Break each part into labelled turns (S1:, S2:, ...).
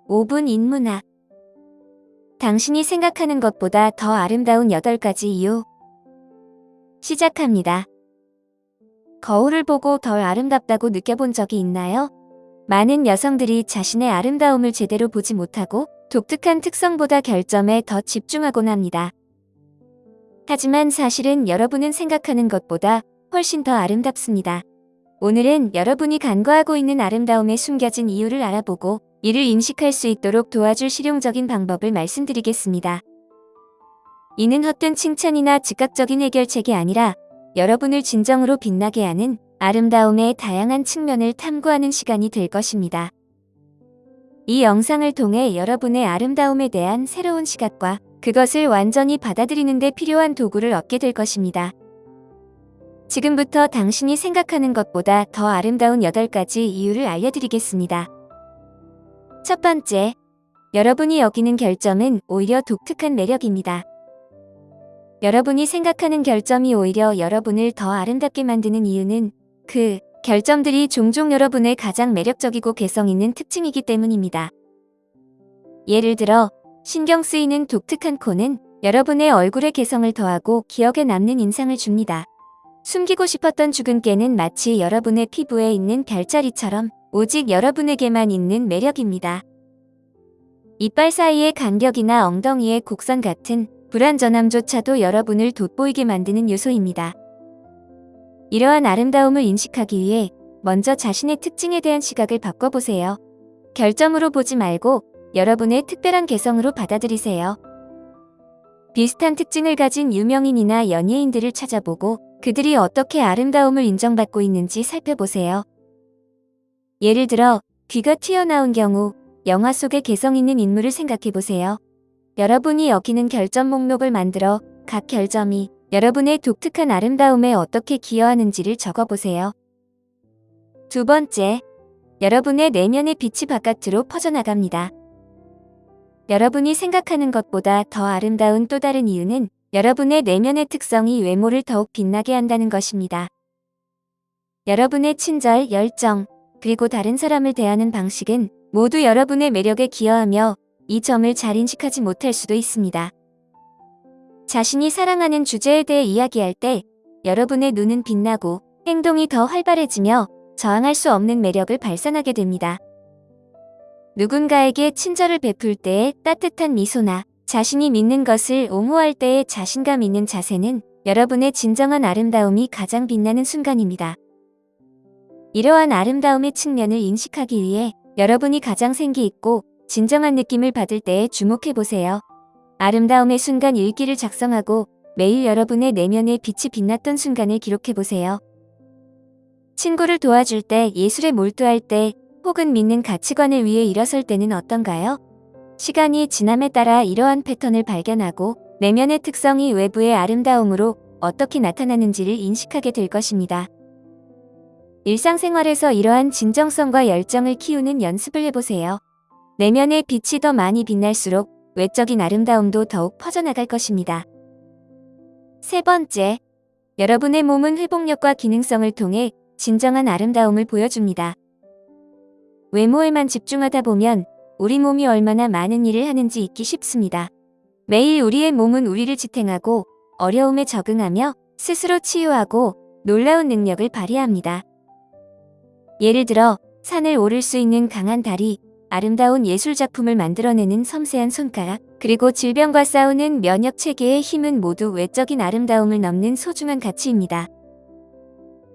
S1: 5분 인문학. 당신이 생각하는 것보다 더 아름다운 8가지 이유. 시작합니다. 거울을 보고 덜 아름답다고 느껴본 적이 있나요? 많은 여성들이 자신의 아름다움을 제대로 보지 못하고 독특한 특성보다 결점에 더 집중하곤 합니다. 하지만 사실은 여러분은 생각하는 것보다 훨씬 더 아름답습니다. 오늘은 여러분이 간과하고 있는 아름다움에 숨겨진 이유를 알아보고 이를 인식할 수 있도록 도와줄 실용적인 방법을 말씀드리겠습니다. 이는 헛된 칭찬이나 즉각적인 해결책이 아니라 여러분을 진정으로 빛나게 하는 아름다움의 다양한 측면을 탐구하는 시간이 될 것입니다. 이 영상을 통해 여러분의 아름다움에 대한 새로운 시각과 그것을 완전히 받아들이는 데 필요한 도구를 얻게 될 것입니다. 지금부터 당신이 생각하는 것보다 더 아름다운 8가지 이유를 알려드리겠습니다. 첫 번째, 여러분이 여기는 결점은 오히려 독특한 매력입니다. 여러분이 생각하는 결점이 오히려 여러분을 더 아름답게 만드는 이유는 그 결점들이 종종 여러분의 가장 매력적이고 개성 있는 특징이기 때문입니다. 예를 들어, 신경 쓰이는 독특한 코는 여러분의 얼굴에 개성을 더하고 기억에 남는 인상을 줍니다. 숨기고 싶었던 주근깨는 마치 여러분의 피부에 있는 별자리처럼 오직 여러분에게만 있는 매력입니다. 이빨 사이의 간격이나 엉덩이의 곡선 같은 불완전함조차도 여러분을 돋보이게 만드는 요소입니다. 이러한 아름다움을 인식하기 위해 먼저 자신의 특징에 대한 시각을 바꿔보세요. 결점으로 보지 말고 여러분의 특별한 개성으로 받아들이세요. 비슷한 특징을 가진 유명인이나 연예인들을 찾아보고 그들이 어떻게 아름다움을 인정받고 있는지 살펴보세요. 예를 들어, 귀가 튀어나온 경우 영화 속의 개성 있는 인물을 생각해보세요. 여러분이 여기는 결점 목록을 만들어 각 결점이 여러분의 독특한 아름다움에 어떻게 기여하는지를 적어보세요. 두 번째, 여러분의 내면의 빛이 바깥으로 퍼져나갑니다. 여러분이 생각하는 것보다 더 아름다운 또 다른 이유는 여러분의 내면의 특성이 외모를 더욱 빛나게 한다는 것입니다. 여러분의 친절, 열정, 그리고 다른 사람을 대하는 방식은 모두 여러분의 매력에 기여하며 이 점을 잘 인식하지 못할 수도 있습니다. 자신이 사랑하는 주제에 대해 이야기할 때 여러분의 눈은 빛나고 행동이 더 활발해지며 저항할 수 없는 매력을 발산하게 됩니다. 누군가에게 친절을 베풀 때의 따뜻한 미소나 자신이 믿는 것을 옹호할 때의 자신감 있는 자세는 여러분의 진정한 아름다움이 가장 빛나는 순간입니다. 이러한 아름다움의 측면을 인식하기 위해 여러분이 가장 생기 있고 진정한 느낌을 받을 때에 주목해보세요. 아름다움의 순간 일기를 작성하고 매일 여러분의 내면에 빛이 빛났던 순간을 기록해보세요. 친구를 도와줄 때, 예술에 몰두할 때, 혹은 믿는 가치관을 위해 일어설 때는 어떤가요? 시간이 지남에 따라 이러한 패턴을 발견하고 내면의 특성이 외부의 아름다움으로 어떻게 나타나는지를 인식하게 될 것입니다. 일상생활에서 이러한 진정성과 열정을 키우는 연습을 해보세요. 내면의 빛이 더 많이 빛날수록 외적인 아름다움도 더욱 퍼져나갈 것입니다. 세 번째, 여러분의 몸은 회복력과 기능성을 통해 진정한 아름다움을 보여줍니다. 외모에만 집중하다 보면 우리 몸이 얼마나 많은 일을 하는지 잊기 쉽습니다. 매일 우리의 몸은 우리를 지탱하고 어려움에 적응하며 스스로 치유하고 놀라운 능력을 발휘합니다. 예를 들어, 산을 오를 수 있는 강한 다리, 아름다운 예술작품을 만들어내는 섬세한 손가락, 그리고 질병과 싸우는 면역 체계의 힘은 모두 외적인 아름다움을 넘는 소중한 가치입니다.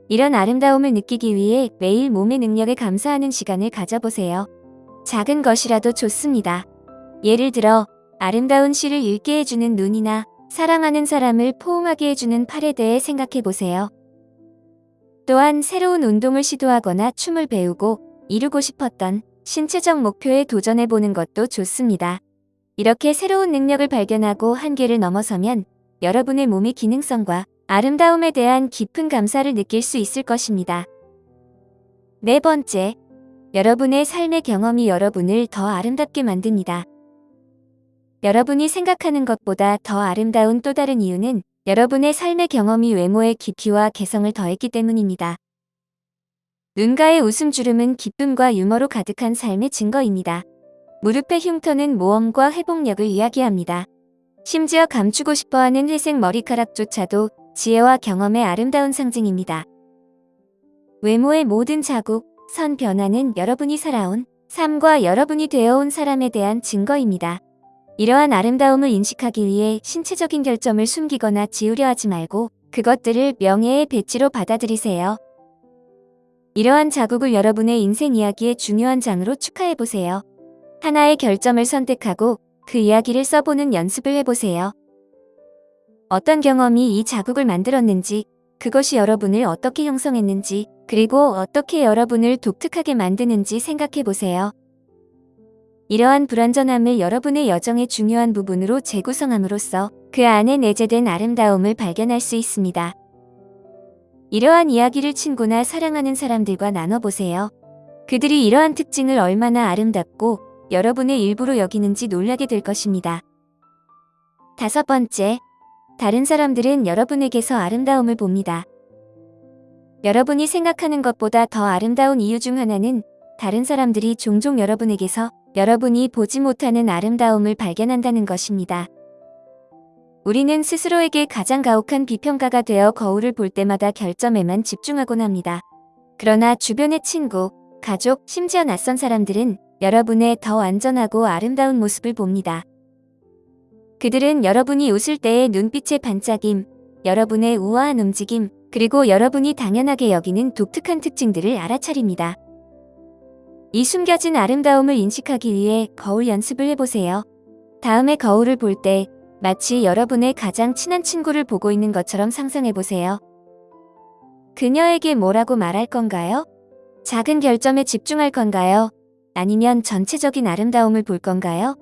S1: 이런 아름다움을 느끼기 위해 매일 몸의 능력에 감사하는 시간을 가져보세요. 작은 것이라도 좋습니다. 예를 들어, 아름다운 시를 읽게 해주는 눈이나 사랑하는 사람을 포옹하게 해주는 팔에 대해 생각해보세요. 또한 새로운 운동을 시도하거나 춤을 배우고 이루고 싶었던 신체적 목표에 도전해보는 것도 좋습니다. 이렇게 새로운 능력을 발견하고 한계를 넘어서면 여러분의 몸의 기능성과 아름다움에 대한 깊은 감사를 느낄 수 있을 것입니다. 네 번째, 여러분의 삶의 경험이 여러분을 더 아름답게 만듭니다. 여러분이 생각하는 것보다 더 아름다운 또 다른 이유는 여러분의 삶의 경험이 외모의 깊이와 개성을 더했기 때문입니다. 눈가의 웃음주름은 기쁨과 유머로 가득한 삶의 증거입니다. 무릎의 흉터는 모험과 회복력을 이야기합니다. 심지어 감추고 싶어하는 회색 머리카락조차도 지혜와 경험의 아름다운 상징입니다. 외모의 모든 자국, 선 변화는 여러분이 살아온 삶과 여러분이 되어온 사람에 대한 증거입니다. 이러한 아름다움을 인식하기 위해 신체적인 결점을 숨기거나 지우려 하지 말고 그것들을 명예의 배지로 받아들이세요. 이러한 자국을 여러분의 인생 이야기의 중요한 장으로 축하해보세요. 하나의 결점을 선택하고 그 이야기를 써보는 연습을 해보세요. 어떤 경험이 이 자국을 만들었는지, 그것이 여러분을 어떻게 형성했는지, 그리고 어떻게 여러분을 독특하게 만드는지 생각해보세요. 이러한 불완전함을 여러분의 여정의 중요한 부분으로 재구성함으로써 그 안에 내재된 아름다움을 발견할 수 있습니다. 이러한 이야기를 친구나 사랑하는 사람들과 나눠보세요. 그들이 이러한 특징을 얼마나 아름답고 여러분의 일부로 여기는지 놀라게 될 것입니다. 5번째, 다른 사람들은 여러분에게서 아름다움을 봅니다. 여러분이 생각하는 것보다 더 아름다운 이유 중 하나는 다른 사람들이 종종 여러분에게서 여러분이 보지 못하는 아름다움을 발견한다는 것입니다. 우리는 스스로에게 가장 가혹한 비평가가 되어 거울을 볼 때마다 결점에만 집중하곤 합니다. 그러나 주변의 친구, 가족, 심지어 낯선 사람들은 여러분의 더 완전하고 아름다운 모습을 봅니다. 그들은 여러분이 웃을 때의 눈빛의 반짝임, 여러분의 우아한 움직임, 그리고 여러분이 당연하게 여기는 독특한 특징들을 알아차립니다. 이 숨겨진 아름다움을 인식하기 위해 거울 연습을 해보세요. 다음에 거울을 볼 때 마치 여러분의 가장 친한 친구를 보고 있는 것처럼 상상해보세요. 그녀에게 뭐라고 말할 건가요? 작은 결점에 집중할 건가요? 아니면 전체적인 아름다움을 볼 건가요?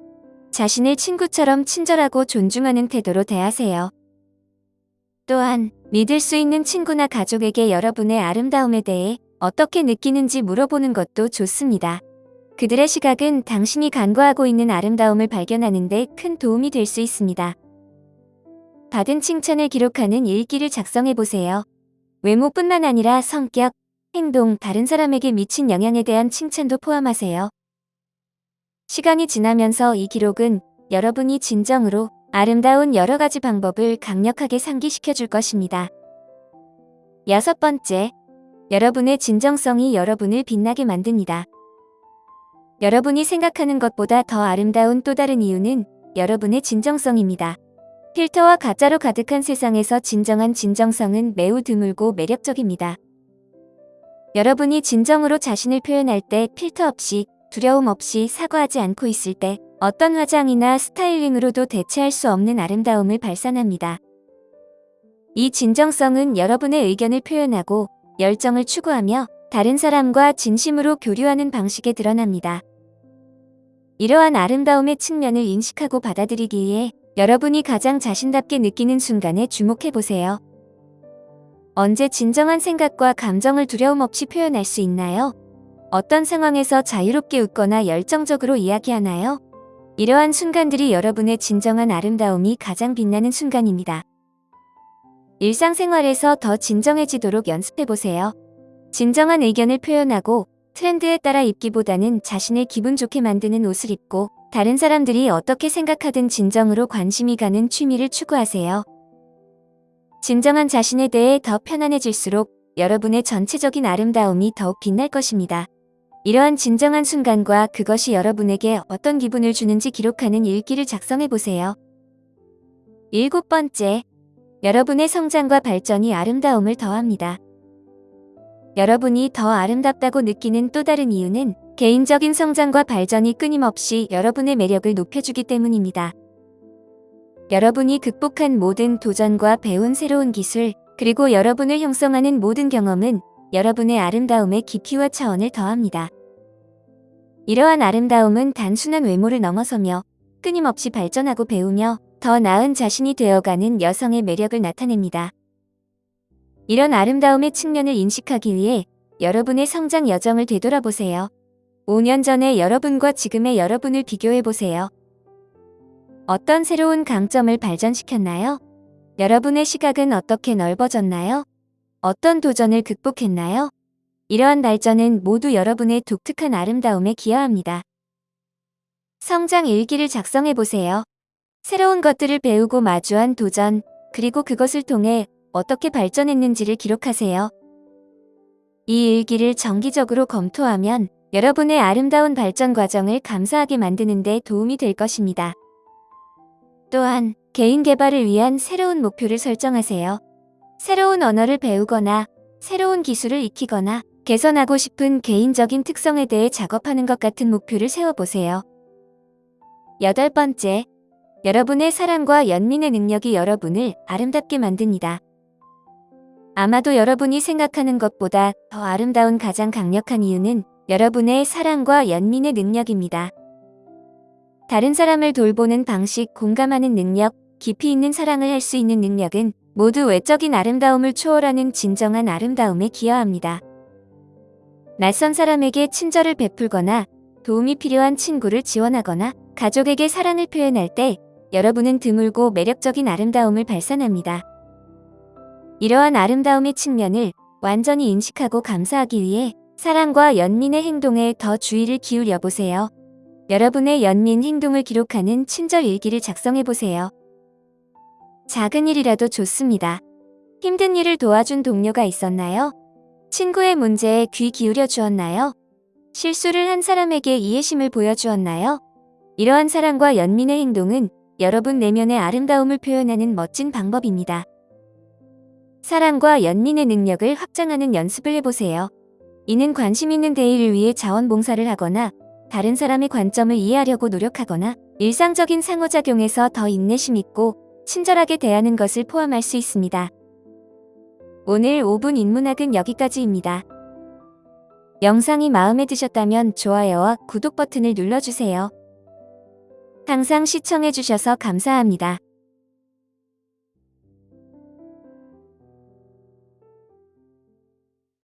S1: 자신을 친구처럼 친절하고 존중하는 태도로 대하세요. 또한 믿을 수 있는 친구나 가족에게 여러분의 아름다움에 대해 어떻게 느끼는지 물어보는 것도 좋습니다. 그들의 시각은 당신이 간과하고 있는 아름다움을 발견하는 데 큰 도움이 될 수 있습니다. 받은 칭찬을 기록하는 일기를 작성해보세요. 외모뿐만 아니라 성격, 행동, 다른 사람에게 미친 영향에 대한 칭찬도 포함하세요. 시간이 지나면서 이 기록은 여러분이 진정으로 아름다운 여러 가지 방법을 강력하게 상기시켜 줄 것입니다. 6번째, 여러분의 진정성이 여러분을 빛나게 만듭니다. 여러분이 생각하는 것보다 더 아름다운 또 다른 이유는 여러분의 진정성입니다. 필터와 가짜로 가득한 세상에서 진정한 진정성은 매우 드물고 매력적입니다. 여러분이 진정으로 자신을 표현할 때 필터 없이, 두려움 없이 사과하지 않고 있을 때 어떤 화장이나 스타일링으로도 대체할 수 없는 아름다움을 발산합니다. 이 진정성은 여러분의 의견을 표현하고 열정을 추구하며 다른 사람과 진심으로 교류하는 방식에 드러납니다. 이러한 아름다움의 측면을 인식하고 받아들이기 위해 여러분이 가장 자신답게 느끼는 순간에 주목해보세요. 언제 진정한 생각과 감정을 두려움 없이 표현할 수 있나요? 어떤 상황에서 자유롭게 웃거나 열정적으로 이야기하나요? 이러한 순간들이 여러분의 진정한 아름다움이 가장 빛나는 순간입니다. 일상생활에서 더 진정해지도록 연습해보세요. 진정한 의견을 표현하고 트렌드에 따라 입기보다는 자신을 기분 좋게 만드는 옷을 입고 다른 사람들이 어떻게 생각하든 진정으로 관심이 가는 취미를 추구하세요. 진정한 자신에 대해 더 편안해질수록 여러분의 전체적인 아름다움이 더욱 빛날 것입니다. 이러한 진정한 순간과 그것이 여러분에게 어떤 기분을 주는지 기록하는 일기를 작성해보세요. 7번째, 여러분의 성장과 발전이 아름다움을 더합니다. 여러분이 더 아름답다고 느끼는 또 다른 이유는 개인적인 성장과 발전이 끊임없이 여러분의 매력을 높여주기 때문입니다. 여러분이 극복한 모든 도전과 배운 새로운 기술, 그리고 여러분을 형성하는 모든 경험은 여러분의 아름다움의 깊이와 차원을 더합니다. 이러한 아름다움은 단순한 외모를 넘어서며 끊임없이 발전하고 배우며 더 나은 자신이 되어가는 여성의 매력을 나타냅니다. 이런 아름다움의 측면을 인식하기 위해 여러분의 성장 여정을 되돌아보세요. 5년 전의 여러분과 지금의 여러분을 비교해보세요. 어떤 새로운 강점을 발전시켰나요? 여러분의 시각은 어떻게 넓어졌나요? 어떤 도전을 극복했나요? 이러한 발전은 모두 여러분의 독특한 아름다움에 기여합니다. 성장 일기를 작성해 보세요. 새로운 것들을 배우고 마주한 도전, 그리고 그것을 통해 어떻게 발전했는지를 기록하세요. 이 일기를 정기적으로 검토하면 여러분의 아름다운 발전 과정을 감사하게 만드는 데 도움이 될 것입니다. 또한 개인 개발을 위한 새로운 목표를 설정하세요. 새로운 언어를 배우거나 새로운 기술을 익히거나 개선하고 싶은 개인적인 특성에 대해 작업하는 것 같은 목표를 세워보세요. 8번째, 여러분의 사랑과 연민의 능력이 여러분을 아름답게 만듭니다. 아마도 여러분이 생각하는 것보다 더 아름다운 가장 강력한 이유는 여러분의 사랑과 연민의 능력입니다. 다른 사람을 돌보는 방식, 공감하는 능력, 깊이 있는 사랑을 할 수 있는 능력은 모두 외적인 아름다움을 초월하는 진정한 아름다움에 기여합니다. 낯선 사람에게 친절을 베풀거나 도움이 필요한 친구를 지원하거나 가족에게 사랑을 표현할 때 여러분은 드물고 매력적인 아름다움을 발산합니다. 이러한 아름다움의 측면을 완전히 인식하고 감사하기 위해 사랑과 연민의 행동에 더 주의를 기울여 보세요. 여러분의 연민 행동을 기록하는 친절 일기를 작성해 보세요. 작은 일이라도 좋습니다. 힘든 일을 도와준 동료가 있었나요? 친구의 문제에 귀 기울여 주었나요? 실수를 한 사람에게 이해심을 보여주었나요? 이러한 사랑과 연민의 행동은 여러분 내면의 아름다움을 표현하는 멋진 방법입니다. 사랑과 연민의 능력을 확장하는 연습을 해보세요. 이는 관심 있는 대의를 위해 자원봉사를 하거나 다른 사람의 관점을 이해하려고 노력하거나 일상적인 상호작용에서 더 인내심 있고 친절하게 대하는 것을 포함할 수 있습니다. 오늘 5분 인문학은 여기까지입니다. 영상이 마음에 드셨다면 좋아요와 구독 버튼을 눌러주세요. 항상 시청해주셔서 감사합니다.